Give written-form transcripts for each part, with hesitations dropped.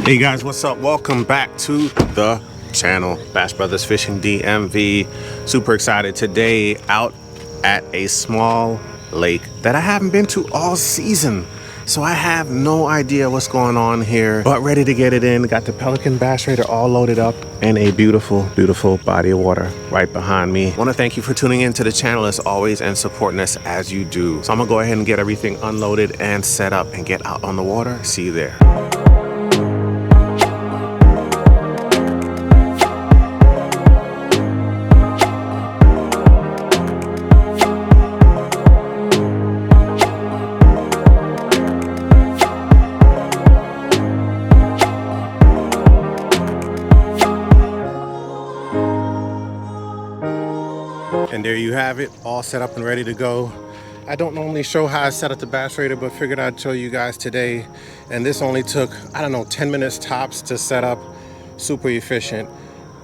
Hey guys, what's up? Welcome back to the channel, Bass Brothers Fishing DMV. Super excited today, out at a small lake that I haven't been to all season. So I have no idea what's going on here, but ready to get it in. Got the Pelican Bass Raider all loaded up and a beautiful, beautiful body of water right behind me. Want to thank you for tuning in to the channel as always and supporting us as you do. So I'm gonna go ahead and get everything unloaded and set up and get out on the water. See you there. And there you have it, all set up and ready to go. I don't normally show how I set up the Bass Raider, but figured I'd show you guys today. And this only took, I don't know, 10 minutes tops to set up. Super efficient.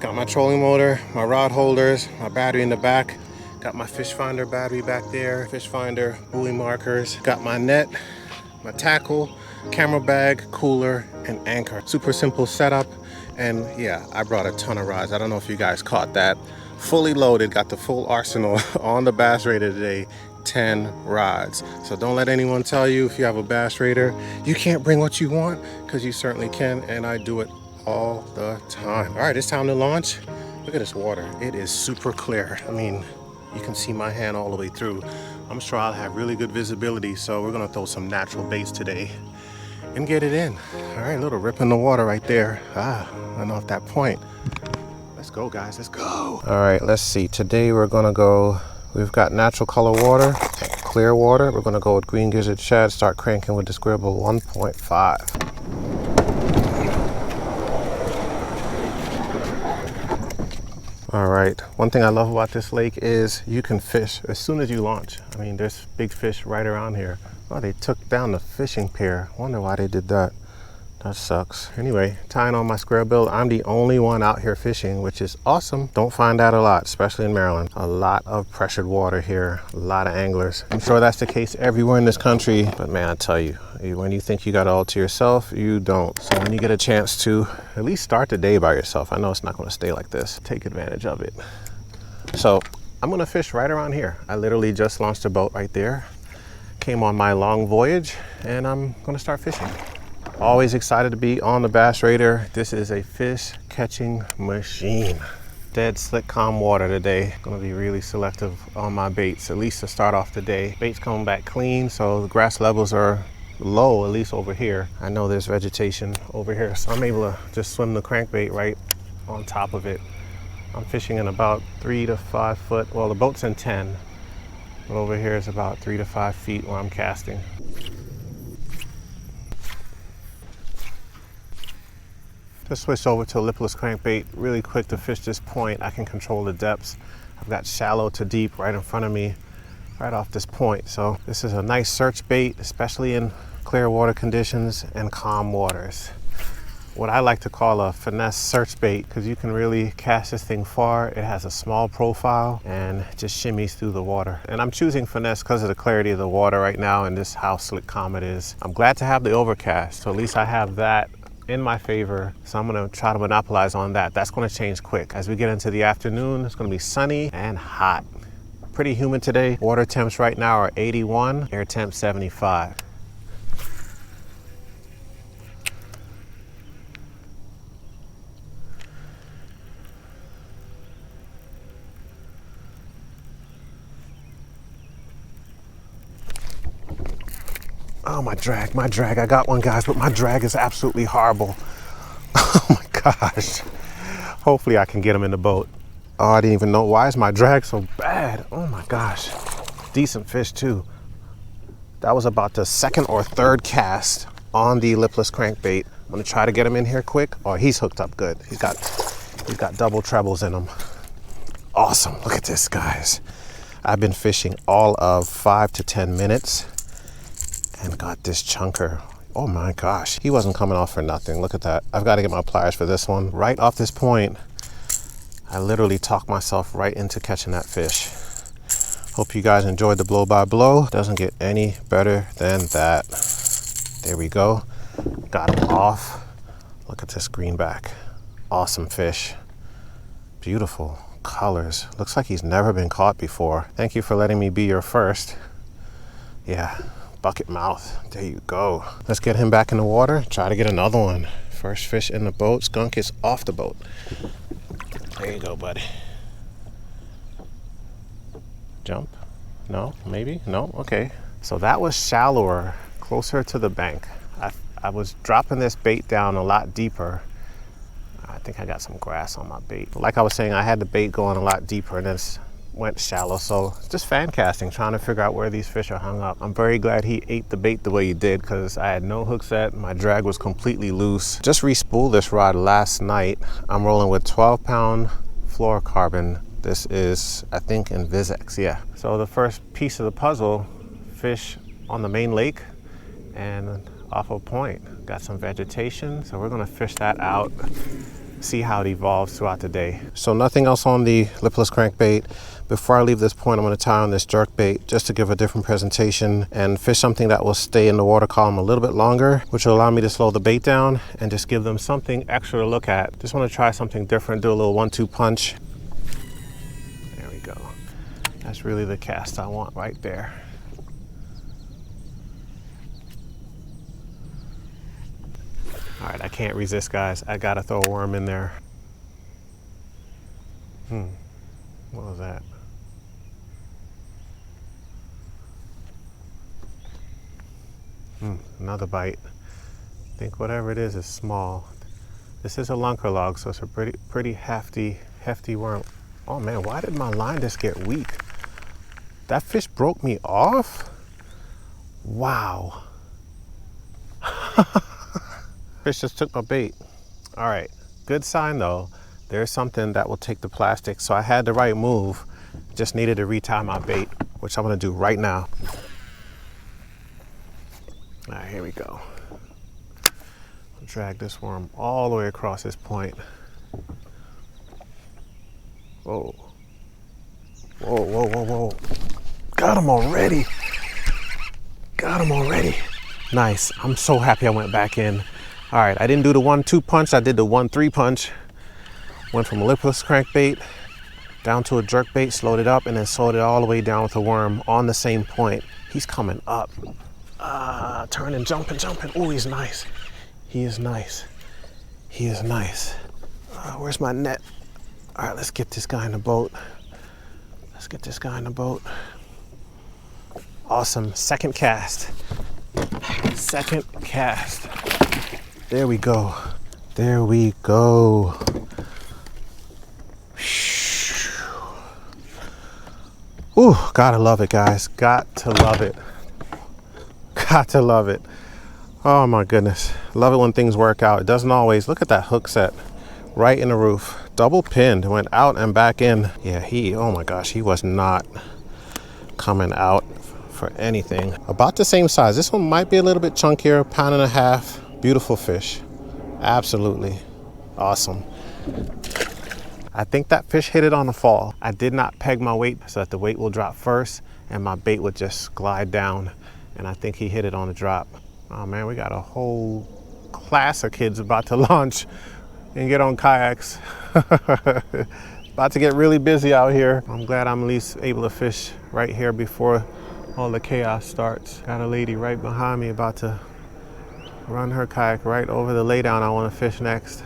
Got my trolling motor, my rod holders, my battery in the back. Got my fish finder battery back there, fish finder, buoy markers. Got my net, my tackle, camera bag, cooler, and anchor. Super simple setup. And yeah, I brought a ton of rods. I don't know if you guys caught that. Fully loaded, got the full arsenal on the Bass Raider today, 10 rods. So don't let anyone tell you if you have a Bass Raider, you can't bring what you want, because you certainly can, and I do it all the time. All right, it's time to launch. Look at this water. It is super clear. I mean, you can see my hand all the way through. I'm sure I'll have really good visibility, so we're gonna throw some natural baits today and get it in. All right, a little rip in the water right there. I don't know if that point. Let's go, guys, let's go. All right, let's see. Today we're gonna go, we've got natural color water, clear water. We're gonna go with green gizzard shad, start cranking with the Scribble 1.5. All right, one thing I love about this lake is you can fish as soon as you launch. I mean, there's big fish right around here. Oh, they took down the fishing pier. Wonder why they did that. That sucks. Anyway, tying on my square bill. I'm the only one out here fishing, which is awesome. Don't find that a lot, especially in Maryland. A lot of pressured water here, a lot of anglers. I'm sure that's the case everywhere in this country, but man, I tell you, when you think you got it all to yourself, you don't. So when you get a chance to at least start the day by yourself, I know it's not gonna stay like this, take advantage of it. So I'm gonna fish right around here. I literally just launched a boat right there, came on my long voyage, and I'm gonna start fishing. Always excited to be on the Bass Raider. This is a fish catching machine. Dead slick calm water today. Gonna be really selective on my baits, at least to start off the day. Baits coming back clean, so the grass levels are low, at least over here. I know there's vegetation over here, so I'm able to just swim the crankbait right on top of it. I'm fishing in about 3 to 5 foot. Well, the boat's in 10, but over here is about 3 to 5 feet where I'm casting. Just switched over to a lipless crankbait, really quick to fish this point. I can control the depths. I've got shallow to deep right in front of me, right off this point. So this is a nice search bait, especially in clear water conditions and calm waters. What I like to call a finesse search bait, because you can really cast this thing far. It has a small profile and just shimmies through the water. And I'm choosing finesse because of the clarity of the water right now and just how slick calm it is. I'm glad to have the overcast, so at least I have that in my favor, so I'm gonna try to monopolize on that. That's gonna change quick. As we get into the afternoon, it's gonna be sunny and hot. Pretty humid today. Water temps right now are 81, air temp 75. Oh, my drag. I got one, guys, but my drag is absolutely horrible. Oh my gosh. Hopefully I can get him in the boat. Oh, I didn't even know. Why is my drag so bad? Oh my gosh. Decent fish too. That was about the second or third cast on the lipless crankbait. I'm gonna try to get him in here quick. Oh, he's hooked up good. He's got double trebles in him. Awesome. Look at this, guys. I've been fishing all of 5 to 10 minutes. And got this chunker. Oh my gosh, he wasn't coming off for nothing. Look at that. I've got to get my pliers for this one. Right off this point, I literally talked myself right into catching that fish. Hope you guys enjoyed the blow by blow. Doesn't get any better than that. There we go. Got him off. Look at this greenback. Awesome fish. Beautiful colors. Looks like he's never been caught before. Thank you for letting me be your first. Yeah, bucket mouth. There you go. Let's get him back in the water. Try to get another one. First fish in the boat. Skunk is off the boat. There you go, buddy. Jump? No, maybe? No? Okay. So that was shallower, closer to the bank. I was dropping this bait down a lot deeper. I think I got some grass on my bait. Like I was saying, I had the bait going a lot deeper and then went shallow. So just fan casting, trying to figure out where these fish are hung up. I'm very glad he ate the bait the way he did because I had no hook set. My drag was completely loose. Just re-spooled this rod last night. I'm rolling with 12-pound fluorocarbon. This is, I think, in Vizex, yeah. So the first piece of the puzzle, fish on the main lake and off a point. Got some vegetation, so we're gonna fish that out, see how it evolves throughout the day. So nothing else on the lipless crankbait. Before I leave this point, I'm gonna tie on this jerk bait just to give a different presentation and fish something that will stay in the water column a little bit longer, which will allow me to slow the bait down and just give them something extra to look at. Just wanna try something different, do a little 1-2 punch. There we go. That's really the cast I want right there. All right, I can't resist, guys. I gotta throw a worm in there. What was that? Another bite. I think whatever it is small. This is a lunker log, so it's a pretty hefty worm. Oh man, why did my line just get weak? That fish broke me off? Wow. Fish just took my bait. All right, good sign though. There's something that will take the plastic. So I had the right move, just needed to retie my bait, which I'm gonna do right now. All right, here we go. I'll drag this worm all the way across this point. Whoa. Whoa, whoa, whoa, whoa. Got him already. Got him already. Nice, I'm so happy I went back in. All right, I didn't do the 1-2 punch, I did the 1-3 punch. Went from a lipless crankbait down to a jerk bait, slowed it up, and then slowed it all the way down with a worm on the same point. He's coming up. Turning, jumping. Oh, he's nice. He is nice. He is nice. Where's my net? All right, let's get this guy in the boat. Let's get this guy in the boat. Awesome, second cast. Second cast. There we go. There we go. Ooh, gotta love it, guys. Got to love it. Got to love it. Oh my goodness. Love it when things work out. It doesn't always. Look at that hook set right in the roof. Double pinned, went out and back in. Yeah, oh my gosh, he was not coming out for anything. About the same size. This one might be a little bit chunkier, 1.5 pounds. Beautiful fish. Absolutely awesome. I think that fish hit it on the fall. I did not peg my weight so that the weight will drop first and my bait would just glide down. And I think he hit it on the drop. Oh man, we got a whole class of kids about to launch and get on kayaks. About to get really busy out here. I'm glad I'm at least able to fish right here before all the chaos starts. Got a lady right behind me about to run her kayak right over the laydown I want to fish next.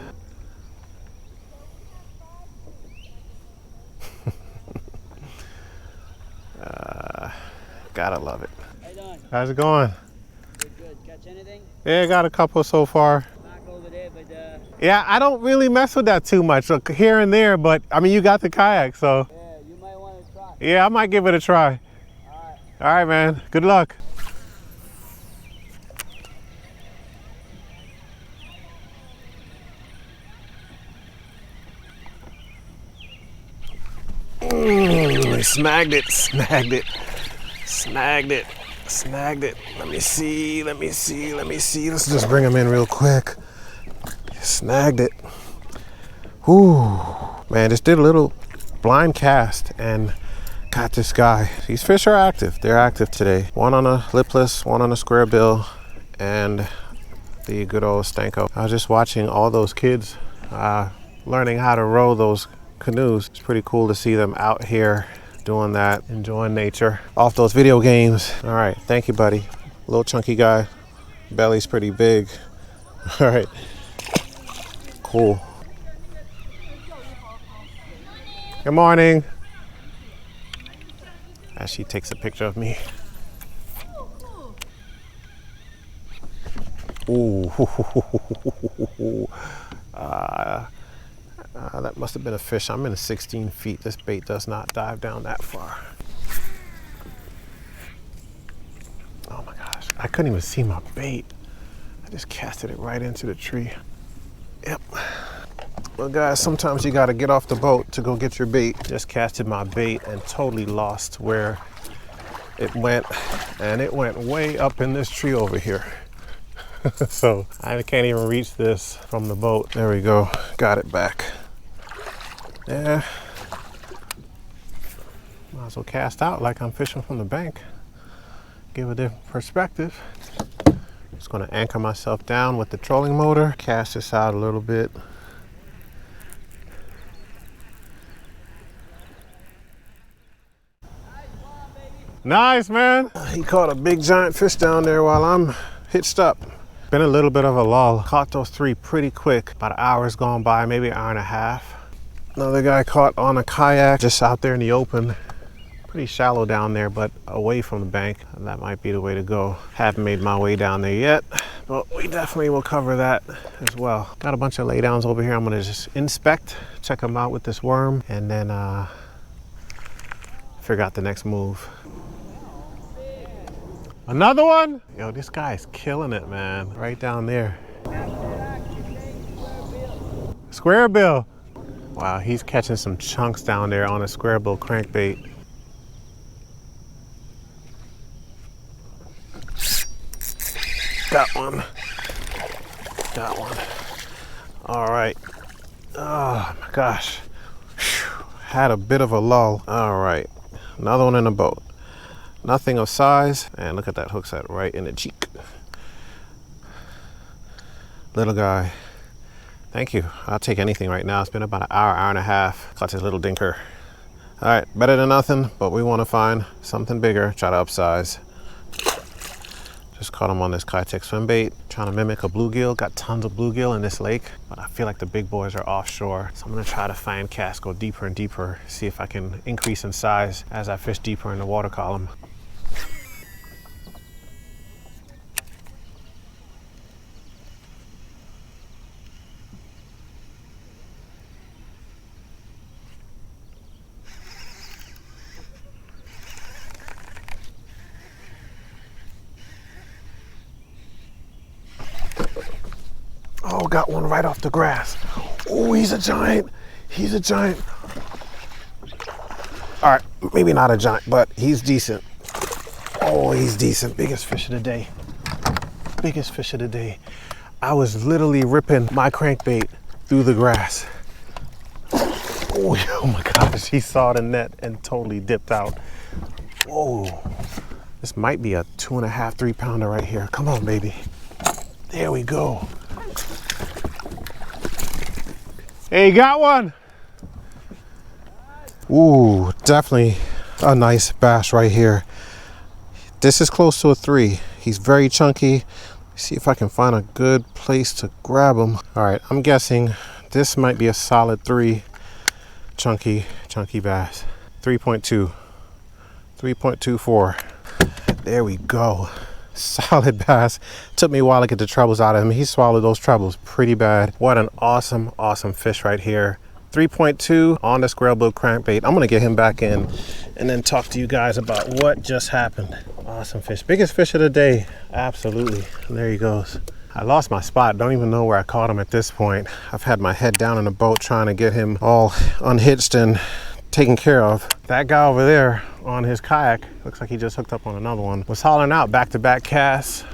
Gotta love it. How you doing? How's it going? Good. Catch anything? Yeah, got a couple so far. Back over there, but Yeah, I don't really mess with that too much, look, here and there, but I mean, you got the kayak, so. yeah, you might want to try. Yeah, I might give it a try. All right, man. Good luck. Snagged it. Let me see. Let's just bring him in real quick. Snagged it. Whew. Man, just did a little blind cast and got this guy. These fish are active. They're active today. One on a lipless, one on a square bill, and The good old Stanko. I was just watching all those kids learning how to row those canoes. It's pretty cool to see them out here doing that, enjoying nature off those video games. All right, thank you, buddy. Little chunky guy, belly's pretty big. All right, cool. Good morning. As she takes a picture of me. Ooh. That must have been a fish. I'm in 16 feet. This bait does not dive down that far. Oh my gosh. I couldn't even see my bait. I just casted it right into the tree. Yep. Well, guys, sometimes you got to get off the boat to go get your bait. Just casted my bait and totally lost where it went. And it went way up in this tree over here. So I can't even reach this from the boat. There we go. Got it back. Yeah. Might as well cast out like I'm fishing from the bank. Give a different perspective. Just going to anchor myself down with the trolling motor. Cast this out a little bit. Nice, man. He caught a big giant fish down there while I'm hitched up. Been a little bit of a lull. Caught those three pretty quick. About an hour's gone by, maybe an hour and a half. Another guy caught on a kayak just out there in the open. Pretty shallow down there, but away from the bank. And that might be the way to go. Haven't made my way down there yet, but we definitely will cover that as well. Got a bunch of laydowns over here. I'm gonna just inspect, check them out with this worm, and then figure out the next move. Another one? Yo, this guy's killing it, man. Right down there. Square bill. Wow, he's catching some chunks down there on a square bill crankbait. Got one. Got one. All right. Oh my gosh. Whew. Had a bit of a lull. All right. Another one in the boat. Nothing of size, and look at that hook set right in the cheek. Little guy. Thank you. I'll take anything right now. It's been about an hour, hour and a half. Caught this little dinker. All right, better than nothing, but we want to find something bigger. Try to upsize. Just caught him on this Kitech swim bait. Trying to mimic a bluegill. Got tons of bluegill in this lake, but I feel like the big boys are offshore. So I'm gonna try to find cast, go deeper and deeper, see if I can increase in size as I fish deeper in the water column. Oh, got one right off the grass. Oh, he's a giant. He's a giant. All right, maybe not a giant, but he's decent. Oh, he's decent. Biggest fish of the day. Biggest fish of the day. I was literally ripping my crankbait through the grass. Oh my gosh, he saw the net and totally dipped out. Whoa. This might be a 2.5, 3 pounder right here. Come on, baby. There we go. Hey, got one. Ooh, definitely a nice bass right here. This is close to a 3. He's very chunky. See if I can find a good place to grab him. All right, I'm guessing this might be a solid 3 chunky bass. 3.2, 3.24. There we go. Solid bass. Took me a while to get the trebles out of him. He swallowed those trebles pretty bad. What an awesome fish right here. 3.2 on the square bill crankbait. I'm gonna get him back in and then talk to you guys about what just happened. Awesome fish. Biggest fish of the day. Absolutely. And there he goes. I lost my spot. Don't even know where I caught him at this point. I've had my head down in the boat trying to get him all unhitched and taken care of. That guy over there on his kayak, looks like he just hooked up on another one, was hollering out back-to-back casts.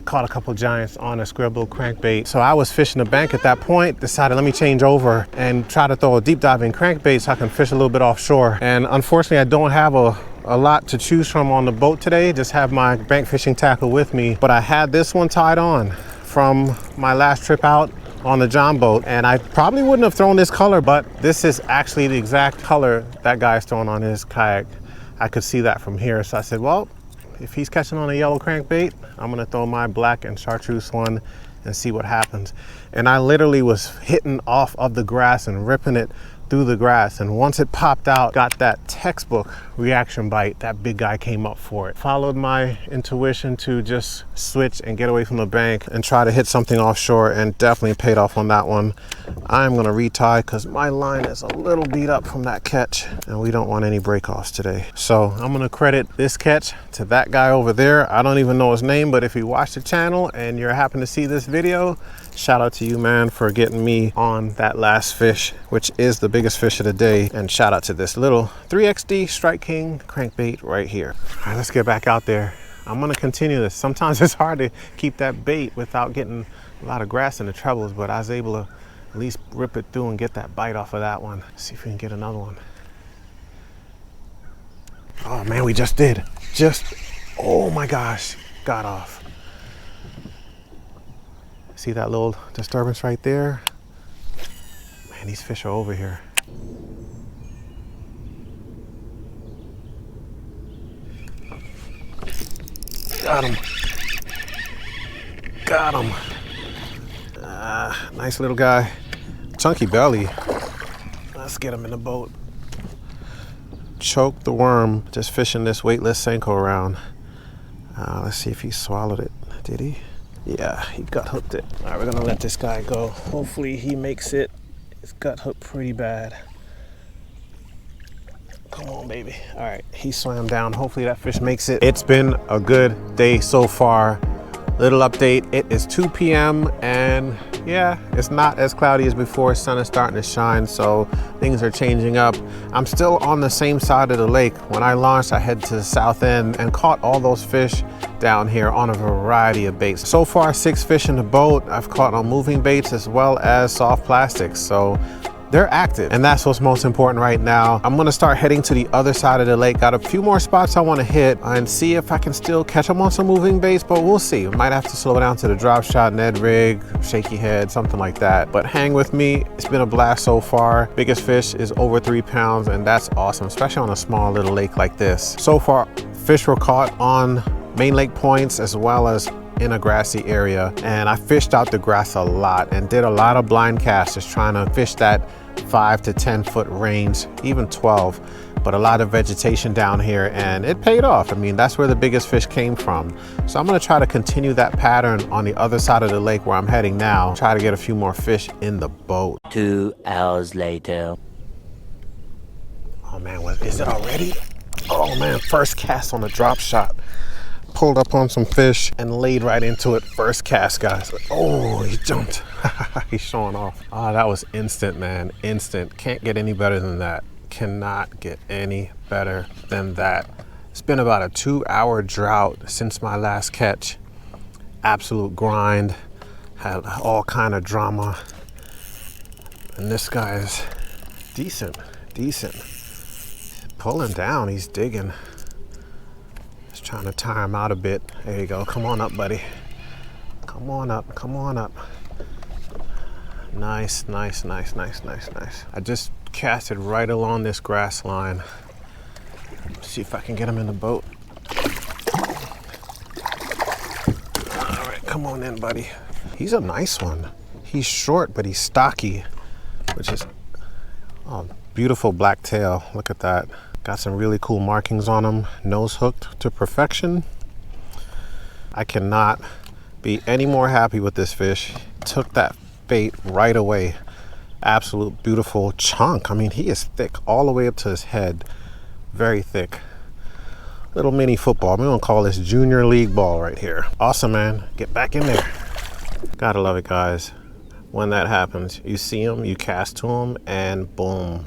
Caught a couple giants on a square bill crankbait. So I was fishing the bank at that point, decided let me change over and try to throw a deep diving crankbait so I can fish a little bit offshore. And unfortunately I don't have a lot to choose from on the boat today. Just have my bank fishing tackle with me, but I had this one tied on from my last trip out on the John boat, and I probably wouldn't have thrown this color, but this is actually the exact color that guy's throwing on his kayak. I could see that from here, so I said, well, if he's catching on a yellow crankbait, I'm gonna throw my black and chartreuse one and see what happens. And I literally was hitting off of the grass and ripping it through the grass, and once it popped out, got that textbook reaction bite. That big guy came up for it. Followed my intuition to just switch and get away from the bank and try to hit something offshore, and definitely paid off on that one. I'm gonna retie because my line is a little beat up from that catch and we don't want any breakoffs today. So I'm gonna credit this catch to that guy over there. I don't even know his name, but if you watch the channel and you're happen to see this video, shout out to you, man, for getting me on that last fish, which is the biggest fish of the day. And shout out to this little 3XD Strike King crankbait right here. All right, let's get back out there. I'm gonna continue this. Sometimes it's hard to keep that bait without getting a lot of grass in the trebles, but I was able to at least rip it through and get that bite off of that one. See if we can get another one. Oh man, we just did. Oh my gosh, got off. See that little disturbance right there? Man, these fish are over here. Got him. Got him. Nice little guy. Chunky belly. Let's get him in the boat. Choked the worm, just fishing this weightless Senko around. Let's see if he swallowed it. Did he? Yeah, he gut hooked it. All right, we're gonna let this guy go. Hopefully he makes it. It's gut hooked pretty bad. Come on, baby. All right, he swam down. Hopefully that fish makes it. It's been a good day so far. Little update, it is 2 p.m. and yeah, it's not as cloudy as before. Sun is starting to shine, so things are changing up. I'm still on the same side of the lake. When I launched, I head to the south end and caught all those fish down here on a variety of baits. So far, 6 fish in the boat. I've caught on moving baits as well as soft plastics. So they're active, and that's what's most important right now. I'm gonna start heading to the other side of the lake. Got a few more spots I wanna hit and see if I can still catch them on some moving baits, but we'll see. We might have to slow down to the drop shot, Ned rig, shaky head, something like that. But hang with me, it's been a blast so far. Biggest fish is over 3 pounds, and that's awesome, especially on a small little lake like this. So far, fish were caught on main lake points as well as in a grassy area, and I fished out the grass a lot and did a lot of blind casts, just trying to fish that 5 to 10 foot range, even 12, but a lot of vegetation down here, and it paid off. I mean, that's where the biggest fish came from. So I'm gonna try to continue that pattern on the other side of the lake where I'm heading now, try to get a few more fish in the boat. 2 hours later. Oh man, is it already? Oh man, first cast on the drop shot. Pulled up on some fish and laid right into it. First cast, guys. Oh, he jumped. He's showing off. Oh, that was instant, man. Instant. Can't get any better than that. Cannot get any better than that. It's been about a 2-hour drought since my last catch. Absolute grind. Had all kind of drama. And this guy is decent. Pulling down, he's digging. Trying to tire him out a bit. There you go. Come on up, buddy. Come on up. Nice. I just casted right along this grass line. See if I can get him in the boat. All right, come on in, buddy. He's a nice one. He's short, but he's stocky, which is, oh, beautiful black tail. Look at that. Got some really cool markings on him. Nose hooked to perfection. I cannot be any more happy with this fish. Took that bait right away. Absolute beautiful chunk. I mean, he is thick all the way up to his head. Very thick. Little mini football. I'm gonna call this junior league ball right here. Awesome, man. Get back in there. Gotta love it, guys. When that happens, you see him, you cast to him, and boom.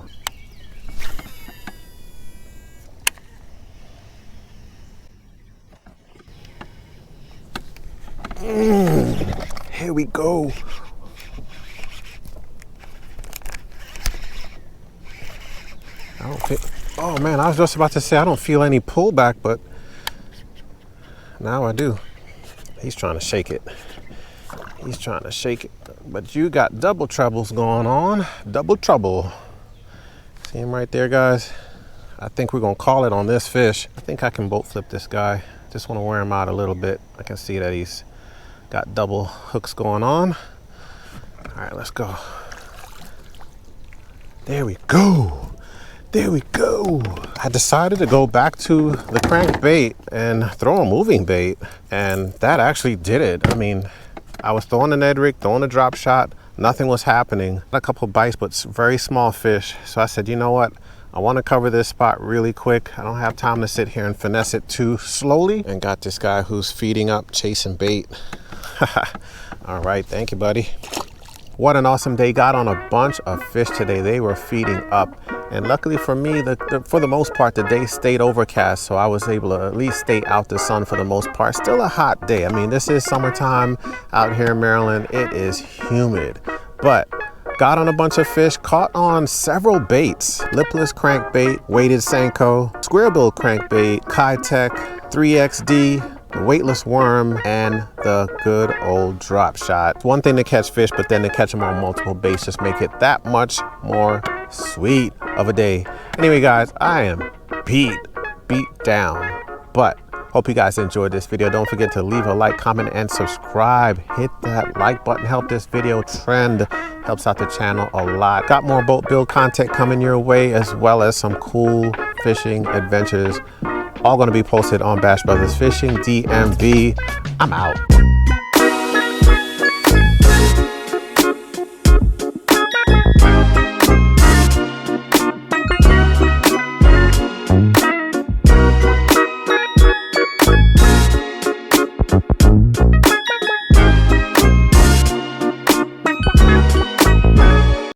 Here we go. I don't feel, oh man, I was just about to say I don't feel any pullback, but now I do. He's trying to shake it. He's trying to shake it, but you got double trebles going on. Double trouble. See him right there, guys? I think we're gonna call it on this fish. I think I can boat flip this guy. Just wanna wear him out a little bit. I can see that he's got double hooks going on. All right, let's go. There we go. There we go. I decided to go back to the crankbait and throw a moving bait, and that actually did it. I mean, I was throwing the Ned rig, throwing a drop shot, nothing was happening. A couple bites, but very small fish. So I said, you know what? I want to cover this spot really quick. I don't have time to sit here and finesse it too slowly. And got this guy who's feeding up, chasing bait. All right, thank you, buddy. What an awesome day. Got on a bunch of fish today. They were feeding up. And luckily for me, for the most part, the day stayed overcast. So I was able to at least stay out the sun for the most part. Still a hot day. I mean, this is summertime out here in Maryland. It is humid. But got on a bunch of fish, caught on several baits. Lipless crankbait, weighted Senko, squarebill crankbait, Kitech, 3XD, the weightless worm, and the good old drop shot. It's one thing to catch fish, but then to catch them on multiple baits just make it that much more sweet of a day. Anyway, guys, I am beat down, but hope you guys enjoyed this video. Don't forget to leave a like, comment, and subscribe. Hit that like button, help this video trend, helps out the channel a lot. Got more boat build content coming your way, as well as some cool fishing adventures, all going to be posted on Bash Brothers Fishing DMV. I'm out.